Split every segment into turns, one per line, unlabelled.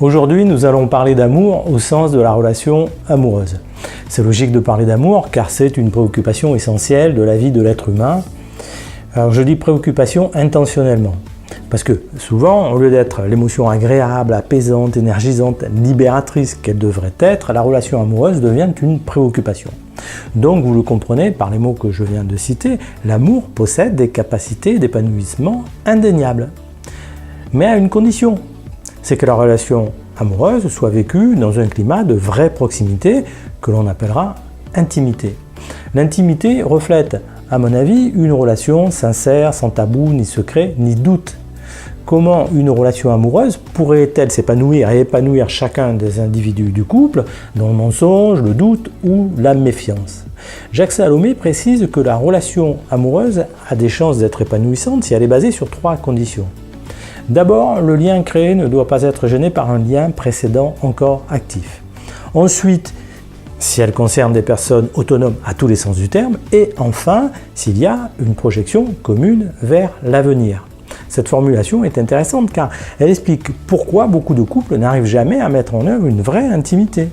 Aujourd'hui, nous allons parler d'amour au sens de la relation amoureuse. C'est logique de parler d'amour car c'est une préoccupation essentielle de la vie de l'être humain. Alors je dis préoccupation intentionnellement, parce que souvent, au lieu d'être l'émotion agréable, apaisante, énergisante, libératrice qu'elle devrait être, la relation amoureuse devient une préoccupation. Donc vous le comprenez par les mots que je viens de citer, l'amour possède des capacités d'épanouissement indéniables. Mais à une condition, c'est que la relation amoureuse soit vécue dans un climat de vraie proximité que l'on appellera intimité. L'intimité reflète, à mon avis, une relation sincère, sans tabou, ni secret, ni doute. Comment une relation amoureuse pourrait-elle s'épanouir et épanouir chacun des individus du couple dans le mensonge, le doute ou la méfiance? Jacques Salomé précise que la relation amoureuse a des chances d'être épanouissante si elle est basée sur 3 conditions. D'abord, le lien créé ne doit pas être gêné par un lien précédent encore actif. Ensuite, si elle concerne des personnes autonomes à tous les sens du terme. Et enfin, s'il y a une projection commune vers l'avenir. Cette formulation est intéressante car elle explique pourquoi beaucoup de couples n'arrivent jamais à mettre en œuvre une vraie intimité.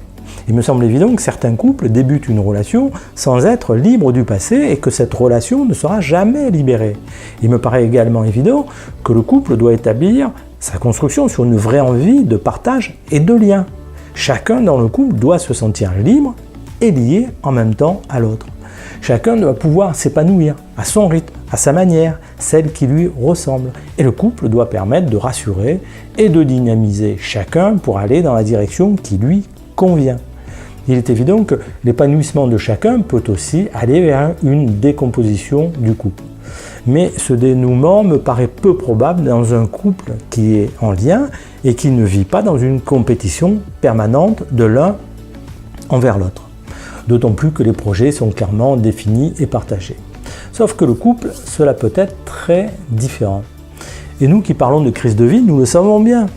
Il me semble évident que certains couples débutent une relation sans être libres du passé et que cette relation ne sera jamais libérée. Il me paraît également évident que le couple doit établir sa construction sur une vraie envie de partage et de lien. Chacun dans le couple doit se sentir libre et lié en même temps à l'autre. Chacun doit pouvoir s'épanouir à son rythme, à sa manière, celle qui lui ressemble. Et le couple doit permettre de rassurer et de dynamiser chacun pour aller dans la direction qui lui convient. Il est évident que l'épanouissement de chacun peut aussi aller vers une décomposition du couple. Mais ce dénouement me paraît peu probable dans un couple qui est en lien et qui ne vit pas dans une compétition permanente de l'un envers l'autre. D'autant plus que les projets sont clairement définis et partagés. Sauf que le couple, cela peut être très différent. Et nous qui parlons de crise de vie, nous le savons bien.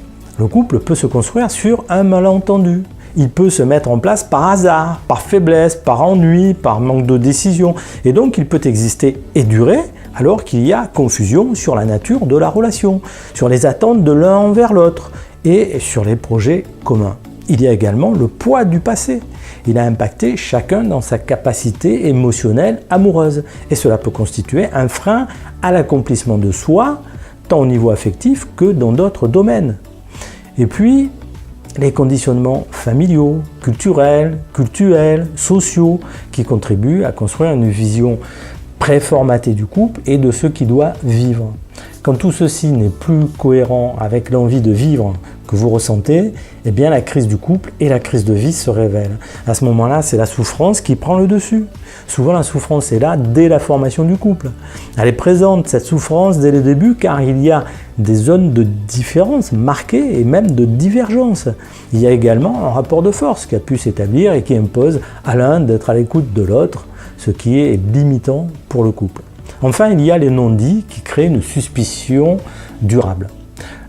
Le couple peut se construire sur un malentendu. Il peut se mettre en place par hasard, par faiblesse, par ennui, par manque de décision. Et donc il peut exister et durer alors qu'il y a confusion sur la nature de la relation, sur les attentes de l'un envers l'autre et sur les projets communs. Il y a également le poids du passé. Il a impacté chacun dans sa capacité émotionnelle amoureuse. Et cela peut constituer un frein à l'accomplissement de soi, tant au niveau affectif que dans d'autres domaines. Et puis, les conditionnements familiaux, culturels, sociaux, qui contribuent à construire une vision préformatée du couple et de ce qui doit vivre. Quand tout ceci n'est plus cohérent avec l'envie de vivre que vous ressentez, eh bien la crise du couple et la crise de vie se révèlent. À ce moment-là, c'est la souffrance qui prend le dessus. Souvent, la souffrance est là dès la formation du couple. Elle est présente, cette souffrance, dès le début, car il y a des zones de différence marquées et même de divergence. Il y a également un rapport de force qui a pu s'établir et qui impose à l'un d'être à l'écoute de l'autre, ce qui est limitant pour le couple. Enfin, il y a les non-dits qui créent une suspicion durable.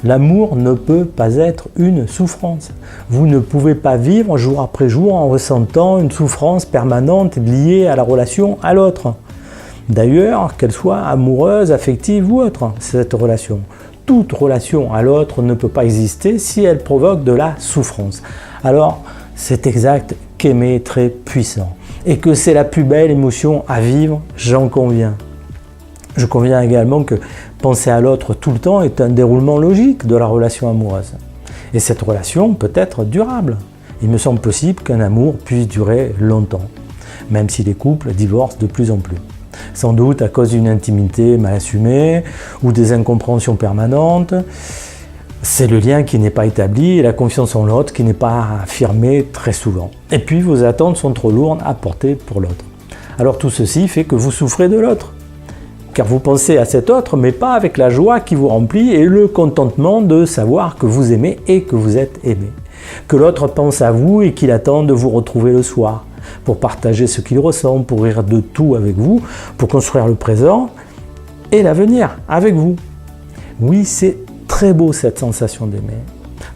L'amour ne peut pas être une souffrance. Vous ne pouvez pas vivre jour après jour en ressentant une souffrance permanente liée à la relation à l'autre. D'ailleurs, qu'elle soit amoureuse, affective ou autre, cette relation. Toute relation à l'autre ne peut pas exister si elle provoque de la souffrance. Alors, c'est exact qu'aimer est très puissant. Et que c'est la plus belle émotion à vivre, j'en conviens. Je conviens également que penser à l'autre tout le temps est un déroulement logique de la relation amoureuse. Et cette relation peut être durable. Il me semble possible qu'un amour puisse durer longtemps, même si les couples divorcent de plus en plus. Sans doute à cause d'une intimité mal assumée ou des incompréhensions permanentes. C'est le lien qui n'est pas établi et la confiance en l'autre qui n'est pas affirmée très souvent. Et puis vos attentes sont trop lourdes à porter pour l'autre. Alors tout ceci fait que vous souffrez de l'autre. Car vous pensez à cet autre, mais pas avec la joie qui vous remplit et le contentement de savoir que vous aimez et que vous êtes aimé. Que l'autre pense à vous et qu'il attend de vous retrouver le soir, pour partager ce qu'il ressent, pour rire de tout avec vous, pour construire le présent et l'avenir avec vous. Oui, c'est très beau cette sensation d'aimer.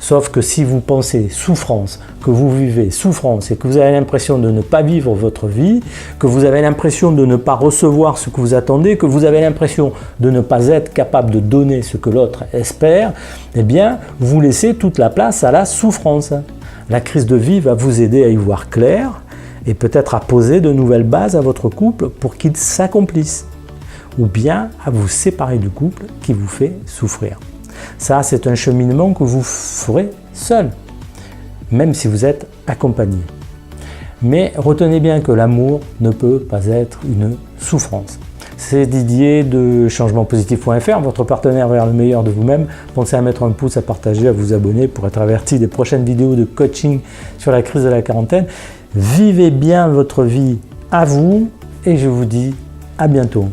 Sauf que si vous pensez souffrance, que vous vivez souffrance et que vous avez l'impression de ne pas vivre votre vie, que vous avez l'impression de ne pas recevoir ce que vous attendez, que vous avez l'impression de ne pas être capable de donner ce que l'autre espère, eh bien, vous laissez toute la place à la souffrance. La crise de vie va vous aider à y voir clair et peut-être à poser de nouvelles bases à votre couple pour qu'il s'accomplisse, ou bien à vous séparer du couple qui vous fait souffrir. Ça, c'est un cheminement que vous ferez seul, même si vous êtes accompagné. Mais retenez bien que l'amour ne peut pas être une souffrance. C'est Didier de changementpositif.fr, votre partenaire vers le meilleur de vous-même. Pensez à mettre un pouce, à partager, à vous abonner pour être averti des prochaines vidéos de coaching sur la crise de la quarantaine. Vivez bien votre vie à vous et je vous dis à bientôt.